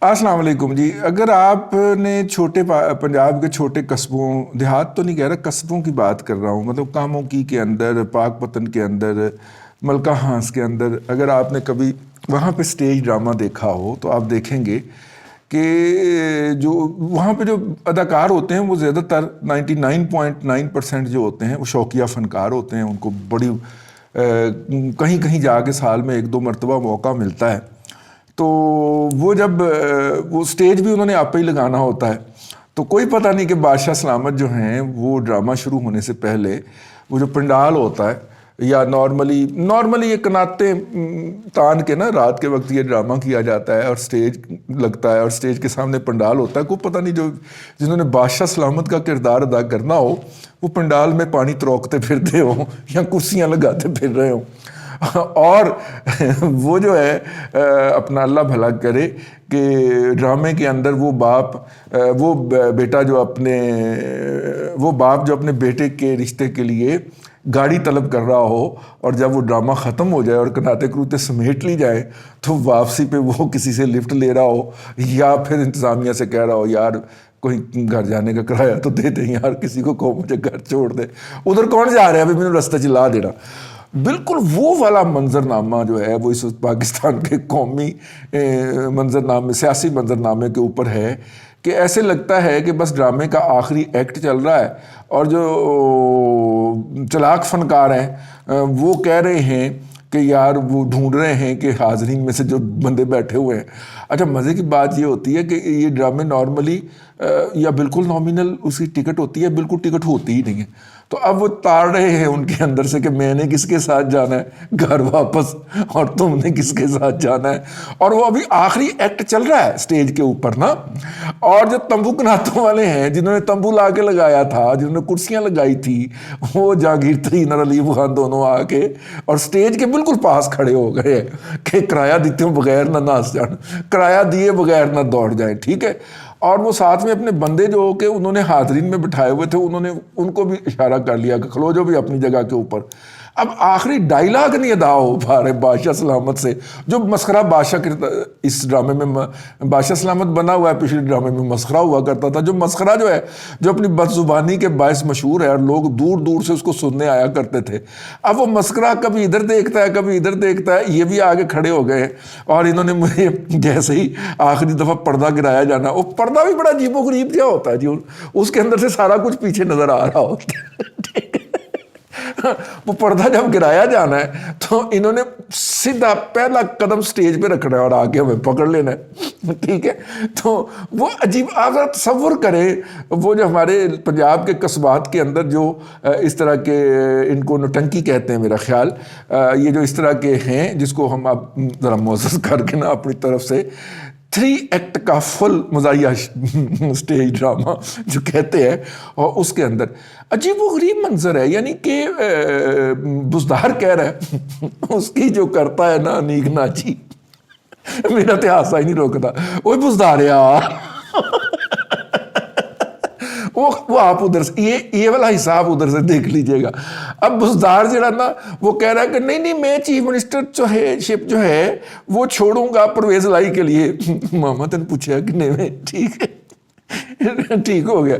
السلام علیکم جی. اگر آپ نے پنجاب کے چھوٹے قصبوں، دیہات تو نہیں کہہ رہا، قصبوں کی بات کر رہا ہوں، مطلب کاموکی کے اندر، پاک پتن کے اندر، ملکہ ہانس کے اندر، اگر آپ نے کبھی وہاں پہ سٹیج ڈرامہ دیکھا ہو تو آپ دیکھیں گے کہ جو وہاں پہ جو اداکار ہوتے ہیں وہ زیادہ تر 99.9% جو ہوتے ہیں وہ شوقیہ فنکار ہوتے ہیں. ان کو بڑی کہیں کہیں جا کے سال میں 1-2 مرتبہ موقع ملتا ہے، تو وہ جب وہ سٹیج بھی انہوں نے آپ ہی لگانا ہوتا ہے. تو کوئی پتہ نہیں کہ بادشاہ سلامت جو ہیں وہ ڈرامہ شروع ہونے سے پہلے وہ جو پنڈال ہوتا ہے، یا نارملی یہ کناتے تان کے نا رات کے وقت یہ ڈرامہ کیا جاتا ہے اور سٹیج لگتا ہے اور سٹیج کے سامنے پنڈال ہوتا ہے. کوئی پتہ نہیں جنہوں نے بادشاہ سلامت کا کردار ادا کرنا ہو وہ پنڈال میں پانی تروکتے پھرتے ہوں یا کرسیاں لگاتے پھر رہے ہوں، اور وہ جو ہے اپنا اللہ بھلا کرے کہ ڈرامے کے اندر وہ باپ جو اپنے بیٹے کے رشتے کے لیے گاڑی طلب کر رہا ہو، اور جب وہ ڈرامہ ختم ہو جائے اور کناتے کروتے سمیٹ لی جائے تو واپسی پہ وہ کسی سے لفٹ لے رہا ہو یا پھر انتظامیہ سے کہہ رہا ہو یار کوئی گھر جانے کا کرایہ تو دے دیں یار، کسی کو کہو مجھے گھر چھوڑ دے، ادھر کون جا رہا ہے ابھی مجھے رستہ چلا دینا. بالکل وہ والا منظرنامہ جو ہے وہ اس وقت پاکستان کے قومی منظرنامے، سیاسی منظرنامے کے اوپر ہے کہ ایسے لگتا ہے کہ بس ڈرامے کا آخری ایکٹ چل رہا ہے اور جو چلاک فنکار ہیں وہ کہہ رہے ہیں کہ یار وہ ڈھونڈ رہے ہیں کہ حاضرین میں سے جو بندے بیٹھے ہوئے ہیں. اچھا مزے کی بات یہ ہوتی ہے کہ یہ ڈرامے نارملی یا بالکل نامینل اس کی ٹکٹ ہوتی ہے، بالکل ٹکٹ ہوتی ہی نہیں ہے. تو اب وہ تاڑ رہے ہیں ان کے اندر سے کہ میں نے کس کے ساتھ جانا ہے گھر واپس اور تم نے کس کے ساتھ جانا ہے. اور وہ ابھی آخری ایکٹ چل رہا ہے سٹیج کے اوپر نا، اور جو تمبو کناتوں والے ہیں جنہوں نے تمبو لا کے لگایا تھا، جنہوں نے کرسیاں لگائی تھی، وہ جہانگیر ترین اور علیف خان دونوں آ کے اور سٹیج کے بالکل پاس کھڑے ہو گئے کہ کرایہ دیتے ہوں بغیر نہ ناس جان، کرایہ دیے بغیر نہ دوڑ جائیں، ٹھیک ہے. اور وہ ساتھ میں اپنے بندے جو کہ انہوں نے حاضرین میں بٹھائے ہوئے تھے انہوں نے ان کو بھی اشارہ کر لیا کہ کھلو جو بھی اپنی جگہ کے اوپر. اب آخری ڈائلاگ نہیں ادا ہو پا رہے بادشاہ سلامت سے، جو مسخرہ بادشاہ اس ڈرامے میں بادشاہ سلامت بنا ہوا ہے، پچھلے ڈرامے میں مسخرہ ہوا کرتا تھا، جو مسخرہ جو ہے جو اپنی بد زبانی کے باعث مشہور ہے اور لوگ دور دور سے اس کو سننے آیا کرتے تھے. اب وہ مسخرہ کبھی ادھر دیکھتا ہے کبھی ادھر دیکھتا ہے، یہ بھی آگے کھڑے ہو گئے اور انہوں نے مجھے جیسے ہی آخری دفعہ پردہ گرایا جانا، وہ پردہ بھی بڑا عجیب و غریب کیا ہوتا ہے جی، اس کے اندر سے سارا کچھ پیچھے نظر آ رہا ہوتا ہے. وہ پردہ جب گرایا جانا ہے تو انہوں نے سیدھا پہلا قدم سٹیج پہ رکھنا ہے اور آگے ہمیں پکڑ لینا ہے، ٹھیک ہے. تو وہ عجیب، آپ تصور کریں وہ جو ہمارے پنجاب کے قصبات کے اندر جو اس طرح کے، ان کو نوٹنکی کہتے ہیں میرا خیال، یہ جو اس طرح کے ہیں جس کو ہم اب ذرا معزز کر کے نا اپنی طرف سے 3 ایکٹ کا فل مزاحیہ سٹیج ڈرامہ جو کہتے ہیں، اور اس کے اندر عجیب و غریب منظر ہے. یعنی کہ بزدار کہہ رہا ہے اس کی جو کرتا ہے نا نیک ناچی، میرا تو ہاسا ہی نہیں روکتا، وہ بزدار یار وہ آپ ادھر سے یہ والا حساب ادھر سے دیکھ لیجئے گا. اب بزدار جڑا نا وہ کہہ رہا ہے کہ نہیں میں چیف منسٹر شپ جو ہے وہ چھوڑوں گا پرویز لائی کے لیے. ماما تن پوچھا کہ نہیں، ٹھیک ہے ٹھیک ہو گیا.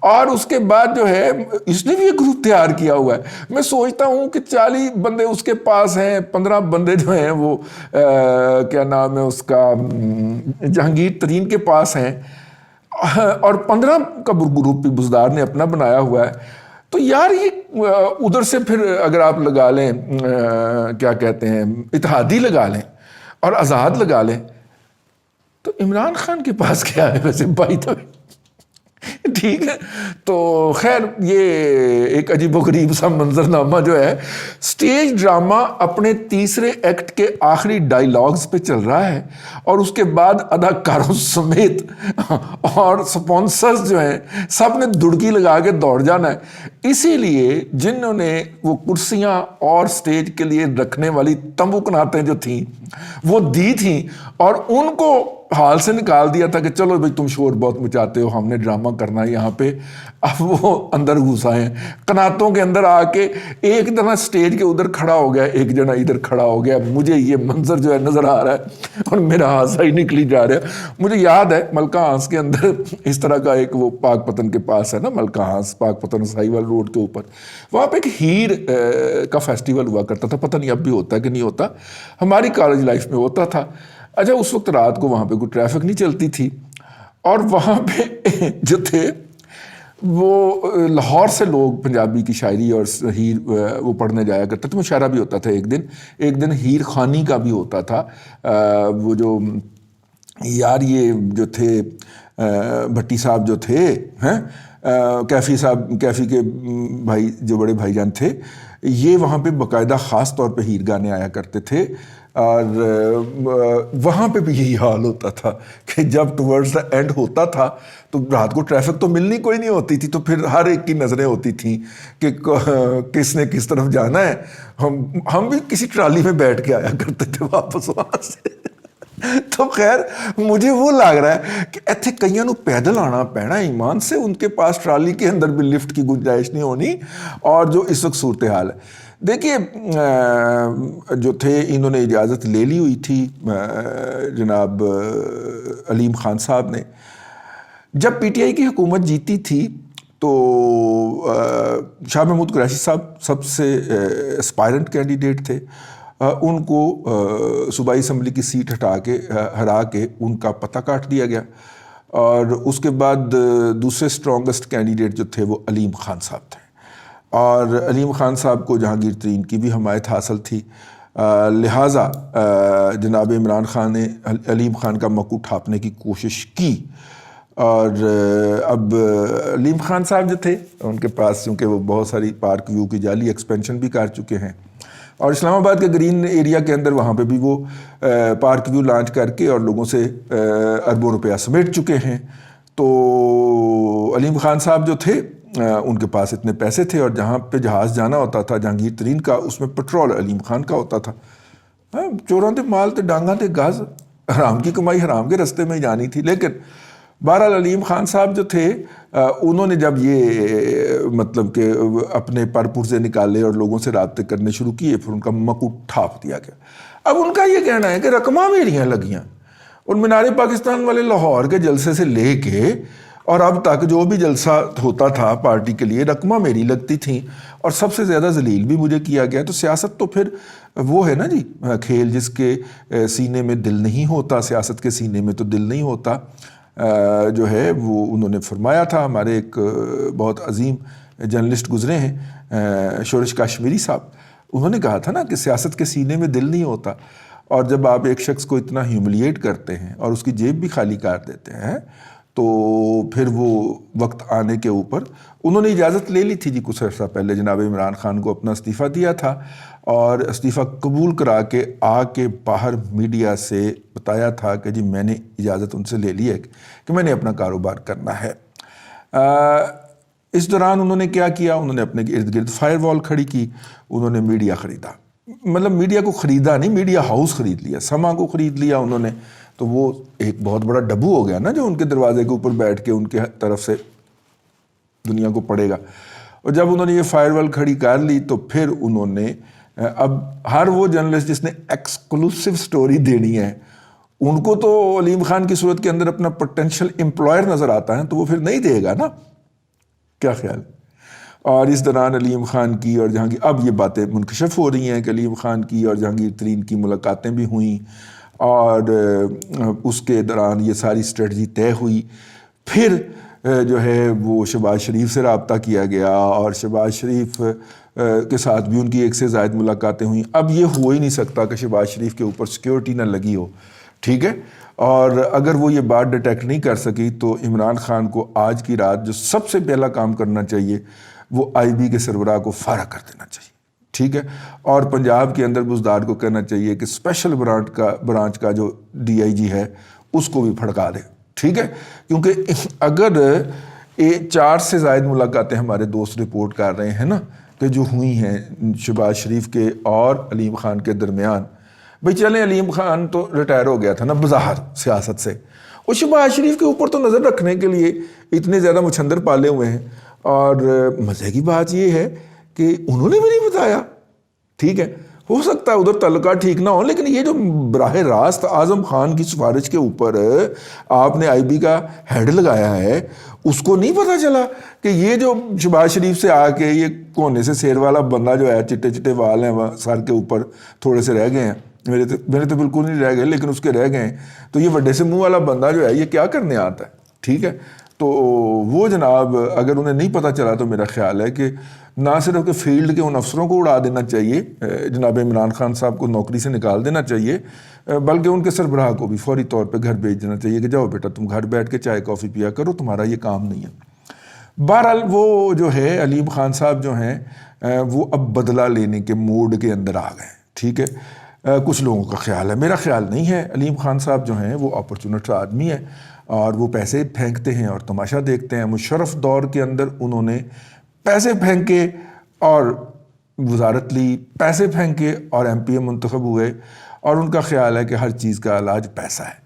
اور اس کے بعد جو ہے اس نے بھی ایک گروپ تیار کیا ہوا ہے. میں سوچتا ہوں کہ 40 بندے اس کے پاس ہیں، 15 بندے جو ہیں وہ کیا نام ہے اس کا، جہانگیر ترین کے پاس ہیں، اور 15 کا گروپ بھی بزدار نے اپنا بنایا ہوا ہے. تو یار یہ ادھر سے پھر اگر آپ لگا لیں کیا کہتے ہیں اتحادی لگا لیں اور آزاد لگا لیں، تو عمران خان کے پاس کیا ہے ویسے بھائی تو ٹھیک ہے. تو خیر یہ ایک عجیب و غریب سا منظرنامہ جو ہے سٹیج ڈرامہ اپنے تیسرے ایکٹ کے آخری ڈائیلاگز پہ چل رہا ہے، اور اس کے بعد اداکاروں سمیت اور سپانسرز جو ہیں سب نے دڑکی لگا کے دوڑ جانا ہے. اسی لیے جنہوں نے وہ کرسیاں اور سٹیج کے لیے رکھنے والی تمبو کناتیں جو تھیں وہ دی تھیں، اور ان کو حال سے نکال دیا تھا کہ چلو بھائی تم شور بہت مچاتے ہو، ہم نے ڈرامہ کرنا کرنا یہاں پہ. اب وہ اندر گھس آئے ہیں قناتوں کے اندر آ کے, ایک طرح سٹیج کے ادھر کھڑا ہو گیا, ایک جنا ادھر کھڑا ہو گیا. مجھے یہ منظر جو ہے نظر آ رہا ہے اور میرا ہانسا ہی نکلی جا رہا ہے. مجھے یاد ہے ملکہ ہانس کے اندر اس طرح کا ایک, وہ پاک پتن کے پاس ہے نا ملکہ ہانس, پاک پتن ساہیوال روڈ کے اوپر, وہاں پہ ایک ہیر کا فیسٹیول ہوا کرتا تھا. پتہ نہیں اب بھی ہوتا ہے کہ نہیں ہوتا, ہماری کالج لائف میں ہوتا تھا. اچھا اس وقت رات کو وہاں پہ کوئی ٹریفک نہیں چلتی تھی, اور وہاں پہ جو تھے وہ لاہور سے لوگ پنجابی کی شاعری اور ہیر وہ پڑھنے جایا کرتے تھے. مشاعرہ بھی ہوتا تھا ایک دن ہیر خانی کا بھی ہوتا تھا. وہ جو یار یہ جو تھے بھٹی صاحب جو تھے ہیں, کیفی صاحب, کیفی کے بھائی جو بڑے بھائی جان تھے, یہ وہاں پہ باقاعدہ خاص طور پہ ہیر گانے آیا کرتے تھے. اور وہاں پہ بھی یہی حال ہوتا تھا کہ جب ٹورڈز دا اینڈ ہوتا تھا تو رات کو ٹریفک تو ملنی کوئی نہیں ہوتی تھی, تو پھر ہر ایک کی نظریں ہوتی تھیں کہ کس نے کس طرف جانا ہے. ہم بھی کسی ٹرالی میں بیٹھ کے آیا کرتے تھے واپس وہاں سے. تو خیر مجھے وہ لگ رہا ہے کہ ایتھے کئیاں نو پیدل آنا پینا ایمان سے, ان کے پاس ٹرالی کے اندر بھی لفٹ کی گنجائش نہیں ہونی. اور جو اس وقت صورتحال ہے, دیکھیے جو تھے انہوں نے اجازت لے لی ہوئی تھی جناب علیم خان صاحب نے. جب پی ٹی آئی کی حکومت جیتی تھی تو شاہ محمود قریشی صاحب سب سے اسپائرنٹ کینڈیڈیٹ تھے. ان کو صوبائی اسمبلی کی سیٹ ہرا کے ان کا پتہ کاٹ دیا گیا, اور اس کے بعد دوسرے اسٹرانگسٹ کینڈیڈیٹ جو تھے وہ علیم خان صاحب تھے. اور علیم خان صاحب کو جہانگیر ترین کی بھی حمایت حاصل تھی, لہٰذا جناب عمران خان نے علیم خان کا مکو ٹھاپنے کی کوشش کی. اور اب علیم خان صاحب جو تھے ان کے پاس چونکہ وہ بہت ساری پارک ویو کی جعلی ایکسپینشن بھی کر چکے ہیں, اور اسلام آباد کے گرین ایریا کے اندر وہاں پہ بھی وہ پارک ویو لانچ کر کے اور لوگوں سے اربوں روپیہ سمیٹ چکے ہیں. تو علیم خان صاحب جو تھے ان کے پاس اتنے پیسے تھے, اور جہاں پہ جہاز جانا ہوتا تھا جہانگیر ترین کا, اس میں پٹرول علیم خان کا ہوتا تھا. چوراں تے مال تے ڈانگاں تے گاز, حرام کی کمائی حرام کے رستے میں ہی جانی تھی. لیکن بہرحال علیم خان صاحب جو تھے انہوں نے جب یہ مطلب کہ اپنے پر پرزے نکالے اور لوگوں سے رابطے کرنے شروع کیے, پھر ان کا مکو ٹھاپ دیا گیا. اب ان کا یہ کہنا ہے کہ رقماں میریاں لگیاں, اور مینار پاکستان والے لاہور کے جلسے سے لے کے اور اب تک جو بھی جلسہ ہوتا تھا پارٹی کے لیے رقماں میری لگتی تھیں, اور سب سے زیادہ ذلیل بھی مجھے کیا گیا. تو سیاست تو پھر وہ ہے نا جی, کھیل جس کے سینے میں دل نہیں ہوتا, سیاست کے سینے میں تو دل نہیں ہوتا جو ہے وہ انہوں نے فرمایا تھا. ہمارے ایک بہت عظیم جرنلسٹ گزرے ہیں شورش کاشمیری صاحب, انہوں نے کہا تھا نا کہ سیاست کے سینے میں دل نہیں ہوتا, اور جب آپ ایک شخص کو اتنا ہیوملیٹ کرتے ہیں اور اس کی جیب بھی خالی کر دیتے ہیں تو پھر وہ وقت آنے کے اوپر انہوں نے اجازت لے لی تھی جی کچھ عرصہ پہلے, جناب عمران خان کو اپنا استعفیٰ دیا تھا, اور استعفیٰ قبول کرا کے آ کے باہر میڈیا سے بتایا تھا کہ جی میں نے اجازت ان سے لے لی ہے کہ میں نے اپنا کاروبار کرنا ہے. اس دوران انہوں نے کیا کیا, انہوں نے اپنے ارد گرد فائر وال کھڑی کی, انہوں نے میڈیا خریدا, مطلب میڈیا کو خریدا نہیں, میڈیا ہاؤس خرید لیا, سما کو خرید لیا انہوں نے. تو وہ ایک بہت بڑا ڈبو ہو گیا نا جو ان کے دروازے کے اوپر بیٹھ کے ان کے طرف سے دنیا کو پڑے گا. اور جب انہوں نے یہ فائر وال کھڑی کر لی تو پھر انہوں نے اب ہر وہ جرنلسٹ جس نے ایکسکلوسیو سٹوری دینی ہے ان کو تو علیم خان کی صورت کے اندر اپنا پوٹینشیل امپلائر نظر آتا ہے, تو وہ پھر نہیں دے گا نا, کیا خیال. اور اس دوران علیم خان کی اور جہانگیر, اب یہ باتیں منکشف ہو رہی ہیں کہ علیم خان کی اور جہانگیر ترین کی ملاقاتیں بھی ہوئیں, اور اس کے دوران یہ ساری اسٹریٹجی طے ہوئی. پھر جو ہے وہ شہباز شریف سے رابطہ کیا گیا, اور شہباز شریف کے ساتھ بھی ان کی ایک سے زائد ملاقاتیں ہوئیں. اب یہ ہو ہی نہیں سکتا کہ شہباز شریف کے اوپر سیکیورٹی نہ لگی ہو, ٹھیک ہے. اور اگر وہ یہ بات ڈیٹیکٹ نہیں کر سکی تو عمران خان کو آج کی رات جو سب سے پہلا کام کرنا چاہیے وہ آئی بی کے سربراہ کو فارغ کر دینا چاہیے, ٹھیک ہے. اور پنجاب کے اندر بزدار کو کہنا چاہیے کہ اسپیشل برانچ کا جو ڈی آئی جی ہے اس کو بھی پھڑکا دے, ٹھیک ہے. کیونکہ اگر 4 سے زائد ملاقاتیں ہمارے دوست رپورٹ کر رہے ہیں نا کہ جو ہوئی ہیں شہباز شریف کے اور علیم خان کے درمیان, بھئی چلیں علیم خان تو ریٹائر ہو گیا تھا نا بظاہر سیاست سے, وہ شہباز شریف کے اوپر تو نظر رکھنے کے لیے اتنے زیادہ مچھندر پالے ہوئے ہیں. اور مزے کی بات یہ ہے کہ انہوں نے بھی نہیں بتایا. ٹھیک ہے, ہو سکتا ہے ادھر تعلقات ٹھیک نہ ہو, لیکن یہ جو براہ راست اعظم خان کی سفارش کے اوپر آپ نے آئی بی کا ہیڈ لگایا ہے, اس کو نہیں پتا چلا کہ یہ جو شہباز شریف سے آ کے یہ کونے سے سیر والا بندہ جو ہے, چٹے چٹے وال ہیں سر کے اوپر تھوڑے سے رہ گئے ہیں, میرے تو بالکل نہیں رہ گئے لیکن اس کے رہ گئے ہیں, تو یہ بڑے سے منہ والا بندہ جو ہے یہ کیا کرنے آتا ہے. ٹھیک ہے, تو وہ جناب اگر انہیں نہیں پتہ چلا تو میرا خیال ہے کہ نہ صرف کہ فیلڈ کے ان افسروں کو اڑا دینا چاہیے, جناب عمران خان صاحب کو نوکری سے نکال دینا چاہیے, بلکہ ان کے سربراہ کو بھی فوری طور پہ گھر بھیج دینا چاہیے کہ جاؤ بیٹا تم گھر بیٹھ کے چائے کافی پیا کرو, تمہارا یہ کام نہیں ہے. بہرحال وہ جو ہے علیم خان صاحب جو ہیں وہ اب بدلہ لینے کے موڈ کے اندر آ گئے. ٹھیک ہے, کچھ لوگوں کا خیال ہے, میرا خیال نہیں ہے. علیم خان صاحب جو ہیں وہ اپرچونٹ آدمی ہے اور وہ پیسے پھینکتے ہیں اور تماشا دیکھتے ہیں. مشرف دور کے اندر انہوں نے پیسے پھینکے اور وزارت لی, پیسے پھینکے اور ایم پی اے منتخب ہوئے, اور ان کا خیال ہے کہ ہر چیز کا علاج پیسہ ہے.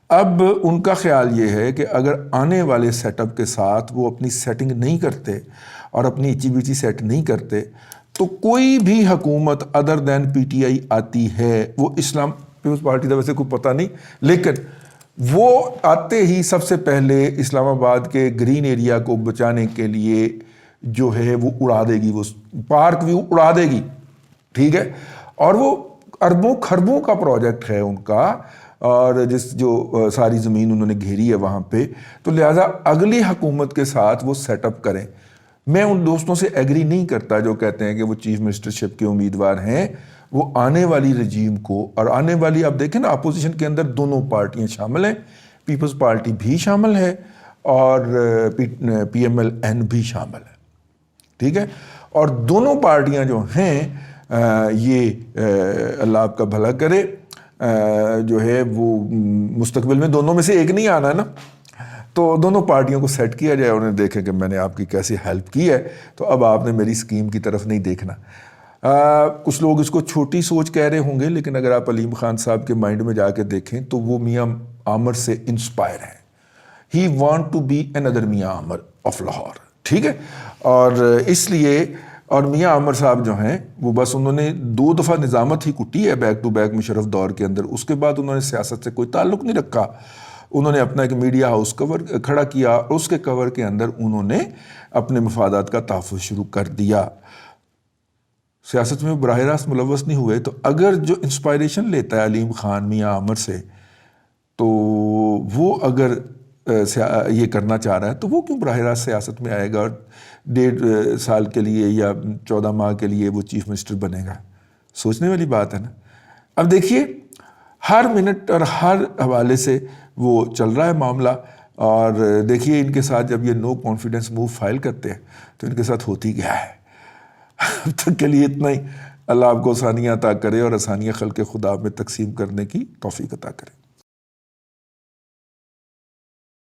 اب ان کا خیال یہ ہے کہ اگر آنے والے سیٹ اپ کے ساتھ وہ اپنی سیٹنگ نہیں کرتے اور اپنی اچی بیچی سیٹ نہیں کرتے تو کوئی بھی حکومت other then P T I آتی ہے, وہ اسلام پیپلز پارٹی کا ویسے کوئی پتہ نہیں, لیکن وہ آتے ہی سب سے پہلے اسلام آباد کے گرین ایریا کو بچانے کے لیے جو ہے وہ اڑا دے گی, وہ پارک ویو اڑا دے گی. ٹھیک ہے, اور وہ اربوں کھربوں کا پروجیکٹ ہے ان کا, اور جو ساری زمین انہوں نے گھیری ہے وہاں پہ, تو لہٰذا اگلی حکومت کے ساتھ وہ سیٹ اپ کریں. میں ان دوستوں سے ایگری نہیں کرتا جو کہتے ہیں کہ وہ چیف منسٹرشپ کے امیدوار ہیں. وہ آنے والی رجیم کو اور آنے والی, آپ دیکھیں نا اپوزیشن کے اندر دونوں پارٹیاں شامل ہیں, پیپلز پارٹی بھی شامل ہے اور پی ایم ایل این بھی شامل ہے. ٹھیک ہے, اور دونوں پارٹیاں جو ہیں یہ اللہ آپ کا بھلا کرے, جو ہے وہ مستقبل میں دونوں میں سے ایک نہیں آنا ہے نا, تو دونوں پارٹیوں کو سیٹ کیا جائے اور انہیں دیکھیں کہ میں نے آپ کی کیسی ہیلپ کی ہے, تو اب آپ نے میری اسکیم کی طرف نہیں دیکھنا. کچھ لوگ اس کو چھوٹی سوچ کہہ رہے ہوں گے, لیکن اگر آپ علیم خان صاحب کے مائنڈ میں جا کے دیکھیں تو وہ میاں عامر سے انسپائر ہیں. ہی وانٹ ٹو بی another میاں عامر آف لاہور. ٹھیک ہے, اور اس لیے, اور میاں عامر صاحب جو ہیں وہ بس انہوں نے 2 دفعہ نظامت ہی کٹی ہے بیک ٹو بیک مشرف دور کے اندر, اس کے بعد انہوں نے سیاست سے کوئی تعلق نہیں رکھا. انہوں نے اپنا ایک میڈیا ہاؤس کور کھڑا کیا اور اس کے کور کے اندر انہوں نے اپنے مفادات کا تحفظ شروع کر دیا. سیاست میں براہ راست ملوث نہیں ہوئے. تو اگر جو انسپائریشن لیتا ہے علیم خان میاں عامر سے, تو وہ اگر یہ کرنا چاہ رہا ہے تو وہ کیوں براہ راست سیاست میں آئے گا اور 1.5 سال کے لیے یا 14 ماہ کے لیے وہ چیف منسٹر بنے گا؟ سوچنے والی بات ہے نا. اب دیکھیے ہر منٹ اور ہر حوالے سے وہ چل رہا ہے معاملہ, اور دیکھیے ان کے ساتھ جب یہ نو کانفیڈنس موو فائل کرتے ہیں تو ان کے ساتھ ہوتی کیا ہے. اب تک کے لیے اتنا ہی. اللہ آپ کو آسانیاں عطا کرے اور آسانیاں خلق خدا میں تقسیم کرنے کی توفیق عطا کرے.